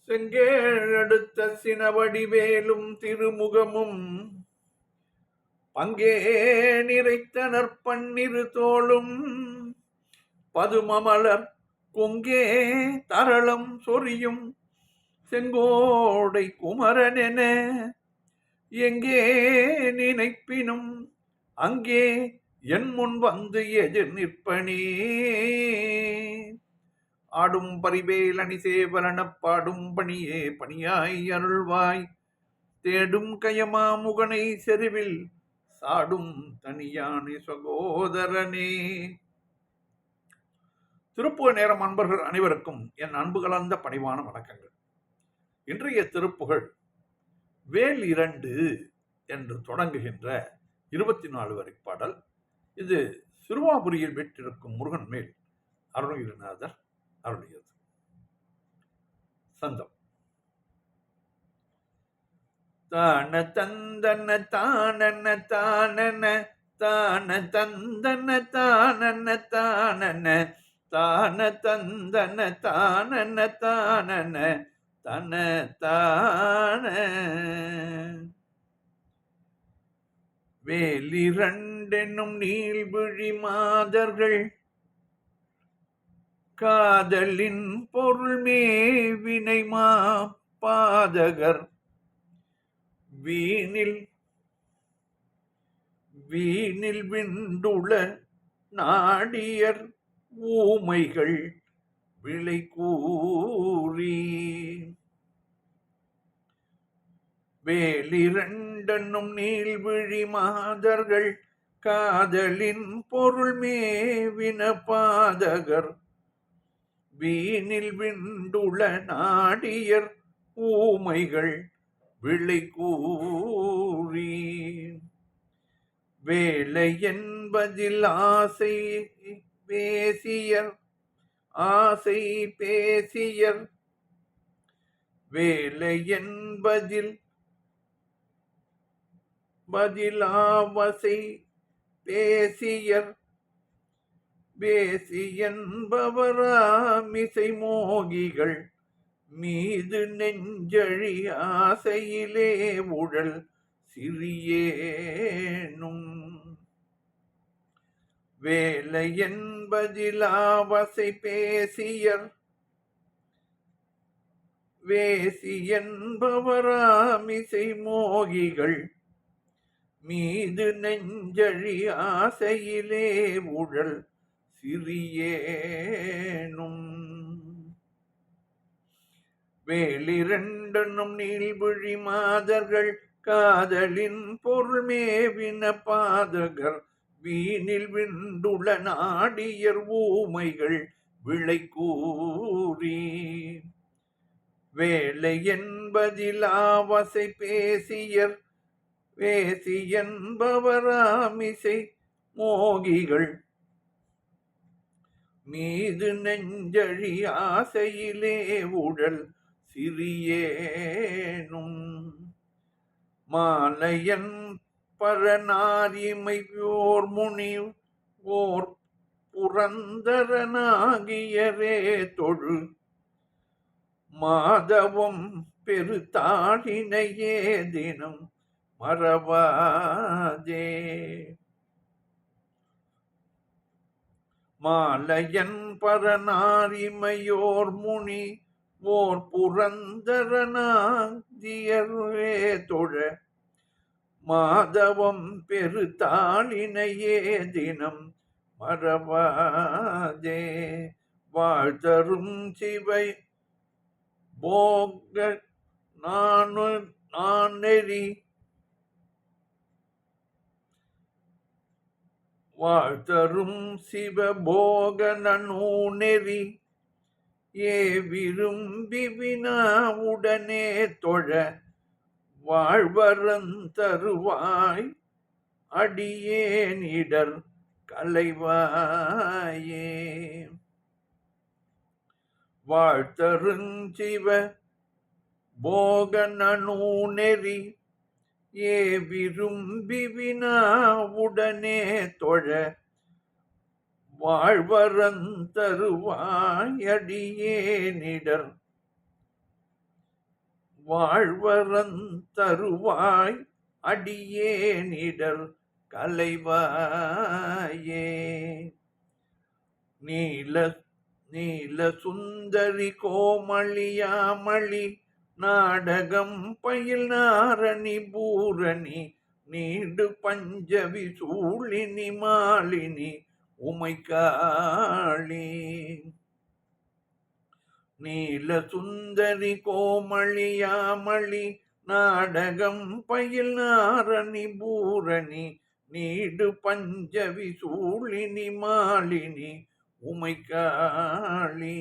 செங்கேழடுத்த சினவடிவேலும் திருமுகமும் பங்கே நிறைத்தனர் பன்னிரு தோளும் பதுமமலர் கொங்கே தரளம் சொரியும் செங்கோடை குமரனென எங்கே நினைப்பினும் அங்கே என் முன் வந்து எதிர் நிற்பனே. ஆடும் பரிவேல் அணி சேவலனப் பாடும் பணியே பணியாய் அருள்வாய் தேடும் கயமா முகனை செருவில் சாடும் தனியானே சகோதரனே. திருப்புகழ் நேரம் அன்பர்கள் அனைவருக்கும் என் அன்பு கலந்த பணிவான வணக்கங்கள். இன்றைய திருப்புகழ் வேல் 2 என்று தொடங்குகின்ற 24 வரி பாடல். இது சிறுவாபுரியில் வீற்றிருக்கும் முருகன் மேல் அருணகிரிநாதர் அருளியது. சந்தம். தான தந்தன தானன தானன தான தந்தன தானன தானன தான தந்தன தானன தானன தன தான. வேலிரண்டெனும் நீள்விழி மாதர்கள் காதலின் பொருள் மேவினை மா பாதகர் வீணில் விண்டுள நாடியர் ஊமைகள் விளை கூறி. வேலிரண்டெனும் நீள்விழி மாதர்கள் காதலின் பொருள் மேவின பாதகர் வீணில் விண்டுள நாடியர் ஊமைகள் விளை கூறி. வேலை என்பதில் ஆசை பேசியர் ஆசை பேசியர் வேலை என்பதில் பதிலாவசை பேசியர் பேசி என்பவராமிசை மோகிகள் மீது நெஞ்சழி ஆசையிலே உழல் சிறியேனும். வேலை என்பதிலாவசை பேசியர் வேசி என்பவராமிசை மோகிகள் மீது நெஞ்சழி ஆசையிலே உழல் சிறியேனும். வேலிரண்டெனும் நீள்விழி மாதர்கள் காதலின் பொருள் மேவின பாதகர் வீணில் விண்டுள நாடியர் ஊமைகள் விளை கூறி. வேலை என்பதில் ஆவசை பேசியர் வேசி என்பவராமிசை மோகிகள் மீது நெஞ்சழி ஆசையிலே உழல் சிறியேனும். மாலையன் பரநாரிமை ஓர் முனி ஓர் புரந்தரனாகியரே தொழு மாதவம் பெருத்தாளினையே தினம் மறவாதே. மாலையன் பரநாரிமையோர் முனி ஓர் புரந்தரனாகியரே தொழ மாதவம் பெருத்தாளினையே தினம் மறவாதே. வாழ்தரும் சிவை போக நானெறி வாழ்தரும் சிவபோக நூநெறி ஏ விரும்பி வினாவுடனே தொழ வாழ்வரந்தருவாய் அடியேனிடர் கலைவாயே. வாழ்த்தருஞ்சிவ போக நூநெறி ஏ விரும்பி வினாவுடனே தொழ வாழ்வரந்தருவாய் அடியேனிடர் வாழ்வரன் தருவாய் அடியேனிடர் கலைவாயே. நீல நீல சுந்தரி கோமளியாமளி நாடகம் பயில் நாரணி பூரணி நீடு பஞ்சவி சூழினி மாலினி உமைக்காளி. நீல சுந்தரி கோமளியாமளி நாடகம் பயில் நாரணி பூரணி நீடு பஞ்சவி சூழினி மாலினி உமைக்காளி.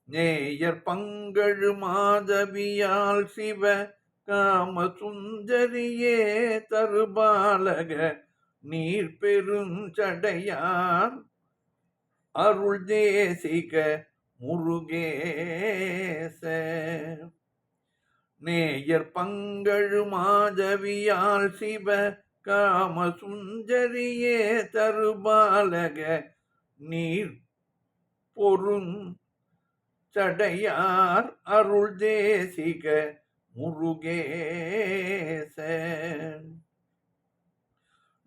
நேயர் பங்கழு மாதவியால் சிவ காம சுந்தரியே தருபாலக நீர் பெருஞ்சடையார் அருள் தேசிக முருகேச. நேயர் பங்கழு மாதவியால் சிவ காம சுந்தரியே தருபாலக நீர் பொருஞ் சடையார் அருள் தேசிக முருகேச.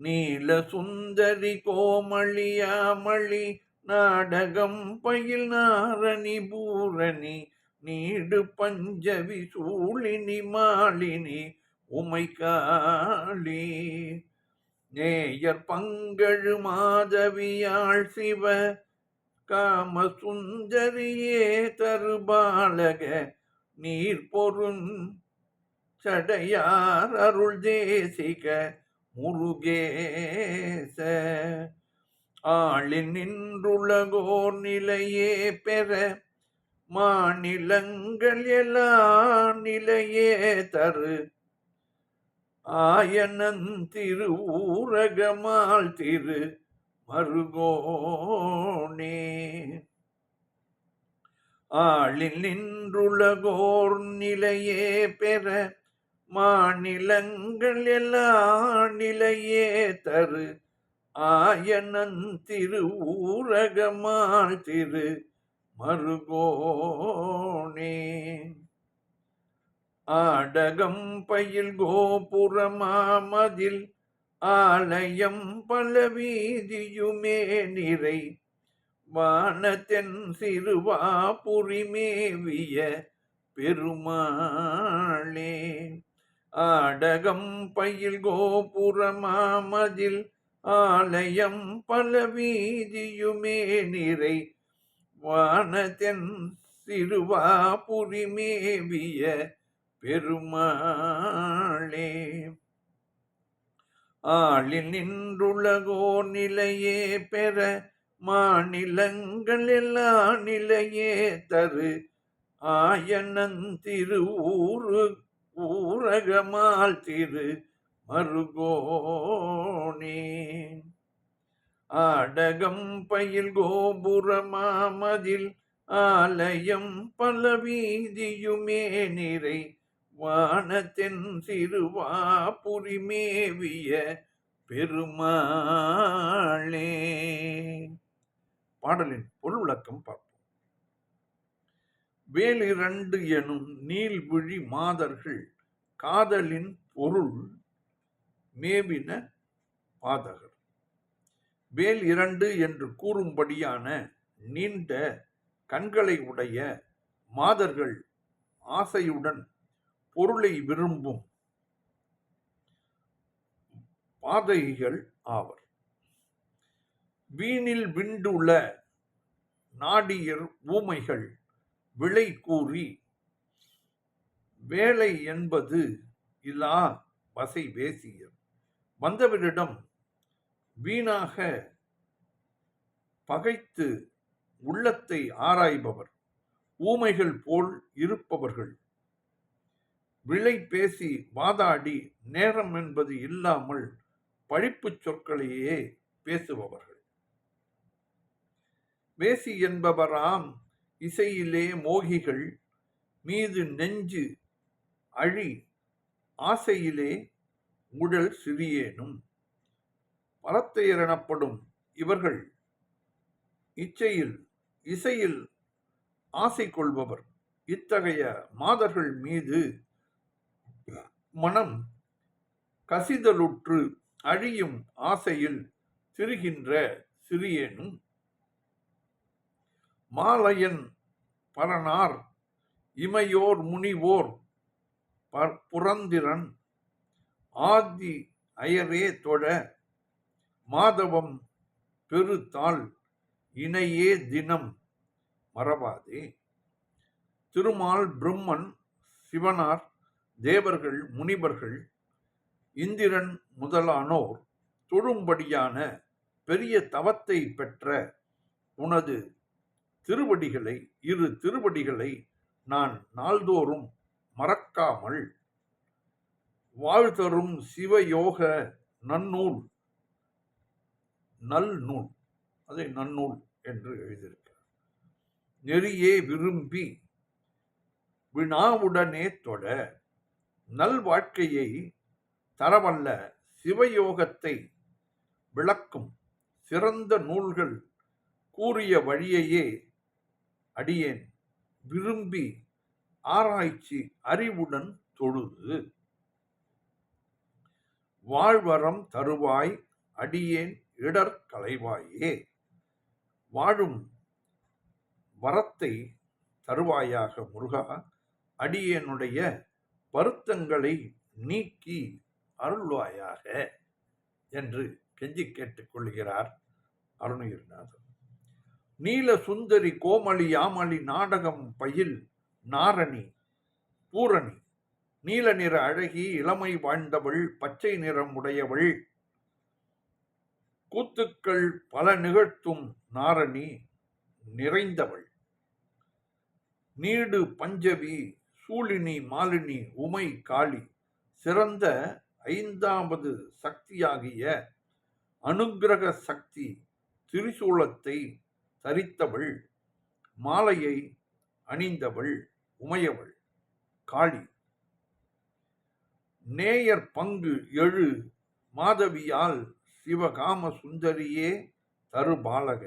நீல சுந்தரி கோமளியாமளி நாடகம் பயில் நாரணி பூரணி நீடு பஞ்சவி சூழினி மாலினி உமைக்காளி. நேயர் பங்கழு மாதவியாள் சிவ காம சுந்தரியே தருபாலக நீர் பொருஞ் சடையார் அருள் தேசிக முருகேச. ஆளில் நின்றுலகோர் நிலையே பெற மாநிலங்கள் எல்லா நிலையே தரு ஆயனன் திரு ஊரகமால் திரு மருகோனே. ஆளில் நின்றுலகோர் நிலையே பெற மாநிலங்கள் எல்லா நிலையே தரு ஆயனன் திரு ஊரகமால் திரு மருகோனே. ஆடகம் பயில் கோபுரமாமதில் ஆலயம் பல வீதியுமே நிறை வானத்தென் சிறுவாபுரி மேவிய பெருமாளே. ஆடகம் பயில் கோபுரமாமதில் ஆலயம் பல வீதியுமே நிறை வானத்தென் சிறுவாபுரி மேவிய பெருமாளே. ஆளில் நின்றுலகோர் நிலையே பெற மாநிலங்கள் எல்லா நிலையே தரு ஆயனன் திரு ஊரகமால் திரு மருகோனே. ஆடகம் பயில் கோபுரமாமதில் ஆலயம் பல வீதியுமே நிறை வானத்தென் சிறுவாபுரி மேவிய பெருமாளே. பாடலின் பொருள் விளக்கம் பார்ப்போம். வேலிரண்டு எனும் நீள்விழி மாதர்கள் காதலின் பொருள் மேவின பாதகர். வேல் இரண்டு என்று கூறும்படியான நீண்ட கண்களை உடைய மாதர்கள் ஆசையுடன் பொருளை விரும்பும் பாதகிகள் ஆவர். வீணில் விண்டுள்ள நாடியர் ஊமைகள் விளை கூறி வேலை என்பது இல்லா வசை வேசியர் வந்தவரிடம் வீணாக பகைத்து உள்ளத்தை ஆராய்பவர் ஊமைகள் போல் இருப்பவர்கள் விளை பேசி வாதாடி நேரம் என்பது இல்லாமல் பழிப்புச் சொற்களையே பேசுபவர்கள். வேசி என்பவராம் இசையிலே மோகிகள் மீது நெஞ்சு அழி ஆசையிலே உடல் சிறியேனும் பரத்தையர் எனப்படும் இவர்கள் இசையில் ஆசை கொள்பவர் இத்தகைய மாதர்கள் மீது மனம் கசிதலுற்று அழியும் ஆசையில் திரிகின்ற சிறியேனும் மாலையன் பரனார் இமையோர் முனிவோர் புறந்திரன் ஆதி அயரே தொழ மாதவம் பெருத்தாள் இணையே தினம் மறவாதே. திருமால், பிரம்மன், சிவனார், தேவர்கள், முனிவர்கள், இந்திரன் முதலானோர் தொழும்படியான பெரிய தவத்தை பெற்ற உனது திருவடிகளை, இரு திருவடிகளை நான் நாள்தோறும் மறக்காமல் வாழ்தரும் சிவயோக நன்னூல், நல்நூல், அதை நன்னூல் என்று எழுதியிருக்கிறார், நெறியே விரும்பி வினாவுடனே தொட நல் வாழ்க்கையை தரவல்ல சிவயோகத்தை விளக்கும் சிறந்த நூல்கள் கூறிய வழியையே அடியேன் விரும்பி ஆராய்ச்சி அறிவுடன் தொழுது வாழ்வரம் தருவாய் அடியேன் இடர் களைவாயே. வாழும் வரத்தை தருவாயாக முருகா, அடியேனுடைய வருத்தங்களை நீக்கி அருள்வாயாக என்று கெஞ்சி கேட்டுக் கொள்கிறார் அருணகிரிநாதர். நீல சுந்தரி கோமளி யாமளி நாடகம் பயில் நாரணி பூரணி நீல நிற அழகி இளமை வாழ்ந்தவள் பச்சை நிறம் உடையவள் கூத்துக்கள் பல நிகழ்த்தும் நாரணி நிறைந்தவள் நீடு பஞ்சவி சூழினி மாலினி உமை காளி சிறந்த ஐந்தாவது சக்தியாகிய அனுக்கிரக சக்தி திரிசூலத்தை தரித்தவள் மாலையை அணிந்தவள் உமையவள் காளி நேயர் பங்கு எழு மாதவியால் சிவகாம சுந்தரியே தருபாலக.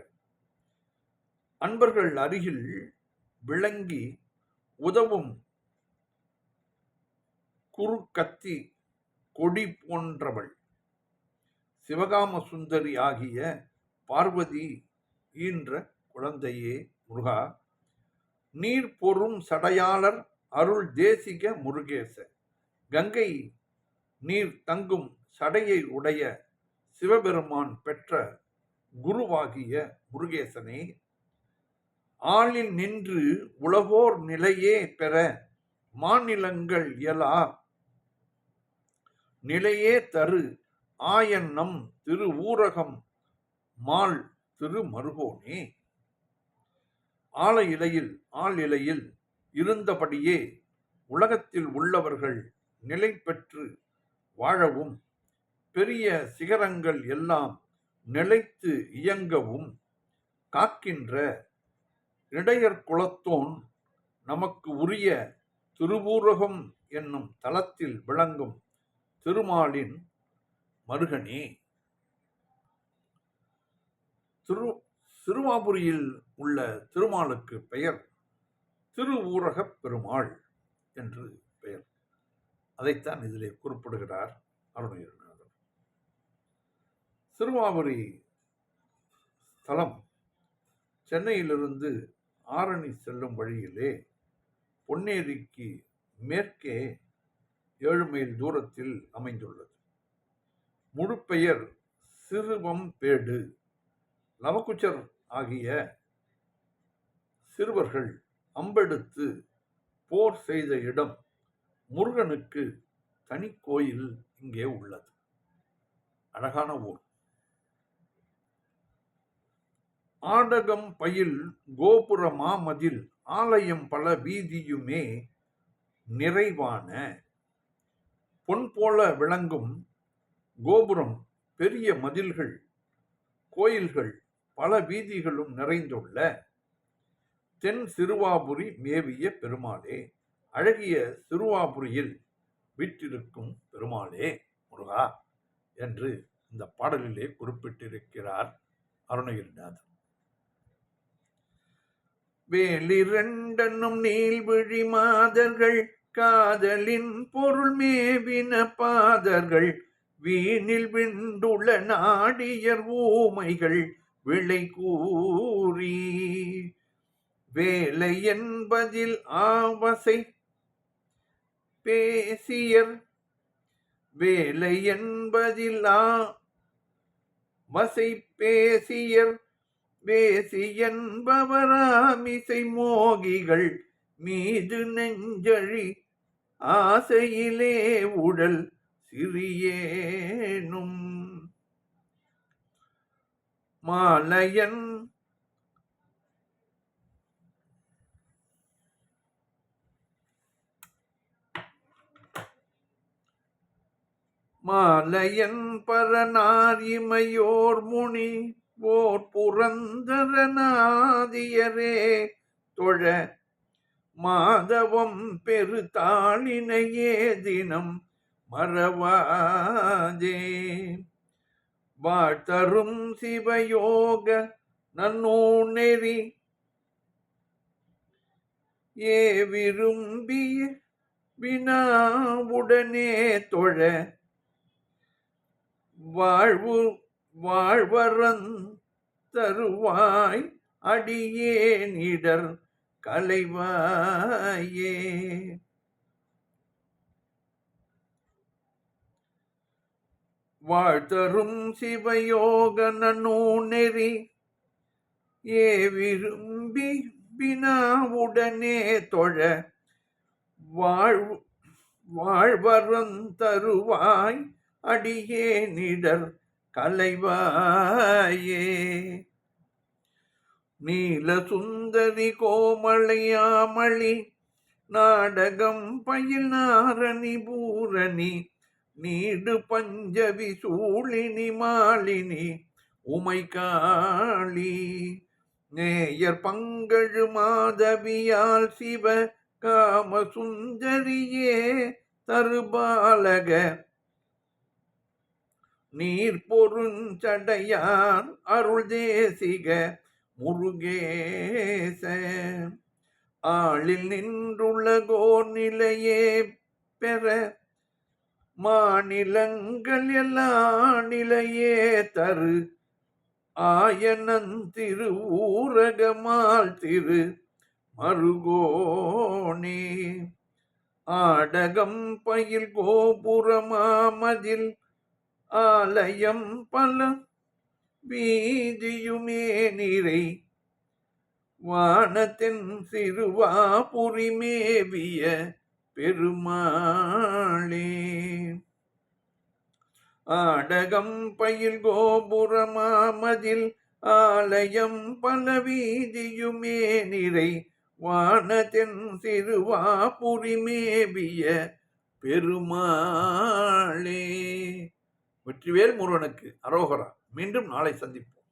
அன்பர்கள் அருகில் விளங்கி உதவும் குறுக்கத்தி கொடி போன்றவள் சிவகாம சுந்தரி ஆகிய பார்வதி ஈன்ற குழந்தையே முருகா, நீர் பொறும் சடையாளர் அருள் தேசிக முருகேச, கங்கை நீர் தங்கும் சடையை உடைய சிவபெருமான் பெற்ற குருவாகிய முருகேசனே, ஆளில் நின்று உலகோர் நிலையே பெற மாநிலங்கள் இயலா நிலையே தரு ஆயன்னம் திரு ஊரகம் மால் திரு மருகோனே. ஆள் இலையில் இருந்தபடியே உலகத்தில் உள்ளவர்கள் நிலை பெற்று வாழவும் பெரிய சிகரங்கள் எல்லாம் நிலைத்து இயங்கவும் காக்கின்ற இடையர் குலத்தோன் நமக்கு உரிய திருவூரகம் என்னும் தலத்தில் விளங்கும் திருமாலின் மருகனே. சிறுவாபுரியில் உள்ள திருமாலுக்கு பெயர் திருவூரகப் பெருமாள் என்று பெயர். அதைத்தான் இதிலே குறிப்பிடுகிறார் அருணகிரிநாதர். சிறுவாபுரி ஸ்தலம் சென்னையிலிருந்து ஆரணி செல்லும் வழியிலே பொன்னேரிக்கு மேற்கே 7 மைல் தூரத்தில் அமைந்துள்ளது. முழு பெயர் சிறுவம்பேடு. லவகுச்சர் ஆகிய சிறுவர்கள் அம்பெடுத்து போர் செய்த இடம். முருகனுக்கு தனி கோயில் இங்கே உள்ளது. அழகான ஊர். ஆடகம் பயில் கோபுர மாமதில் ஆலயம் பல வீதியுமே நிறைவான பொன் போல விளங்கும் கோபுரம், பெரிய மதில்கள், கோயில்கள், பல வீதிகளும் நிறைந்துள்ள தென் சிறுவாபுரி மேவிய பெருமாளே, அழகிய சிறுவாபுரியில் வீற்றிருக்கும் பெருமாளே முருகா என்று இந்த பாடலிலே குறிப்பிட்டிருக்கிறார் அருணகிரிநாதர். வேலிரண்டனும் நீள்விழி மாதர்கள் காதலின் பொருள் மேவின பாதர்கள் வீணில் விண்டுள்ள நாடியர் ஊமைகள் விளை கூறி வேலை என்பதில் ஆவசை பேசியர் வேலை என்பதில் ஆவசை பேசியர் வேசி என்பவராமிசை மோகிகள் மீது நெஞ்சழி ஆசையிலே உடல் சிறியேனும் மாலையன் பரனார் இமையோர் முனி ஓர் புரந்தரநாதியரே தொழ மாதவம் பெருதாளினையே தினம் மறவாதே வாழ்த்தரும் சிவயோக நன்னூநெறி ஏ விரும்பிய வினாவுடனே தொழ வாழ்வரன் தருவாய் அடியேனிடர் கலைவாயே. வாழ்த்தரும் சிவயோக நன்னூநெறி ஏ விரும்பி வினாவுடனே தொழ வாழ்வரன் தருவாய் அடியேனிடர் கலைவாயே. நீல சுந்தரி கோமளையாமளி நாடகம் பயில் நாரணி பூரணி நீடு பஞ்சவி சூழினி மாலினி உமைகாளி நேயர் பங்கழு மாதவியால் சிவ காம சுந்தரியே தருபாலக நீர் பொருஞ்சடையான் அருள் தேசிக முருகேச ஆளில் நின்றுள்ளகோர் நிலையே பெற மாநிலங்கள் எல்லா நிலையே தரு ஆயனன் திரு ஊரகமால் திரு மருகோனே ஆடகம் பயில் கோபுரமாமதில் ஆலயம் பல வீதியுமே நிறை வானத்தின் சிறுவாபுரி மேவிய பெருமாளே. ஆடகம் பயில் கோபுரமாமதில் ஆலயம் பல வீதியுமே நிறை வானத்தின் சிறுவாபுரி மேவிய பெருமாளே. வெற்றிவேல் முருகனுக்கு அரோகரா. மீண்டும் நாளை சந்திப்போம்.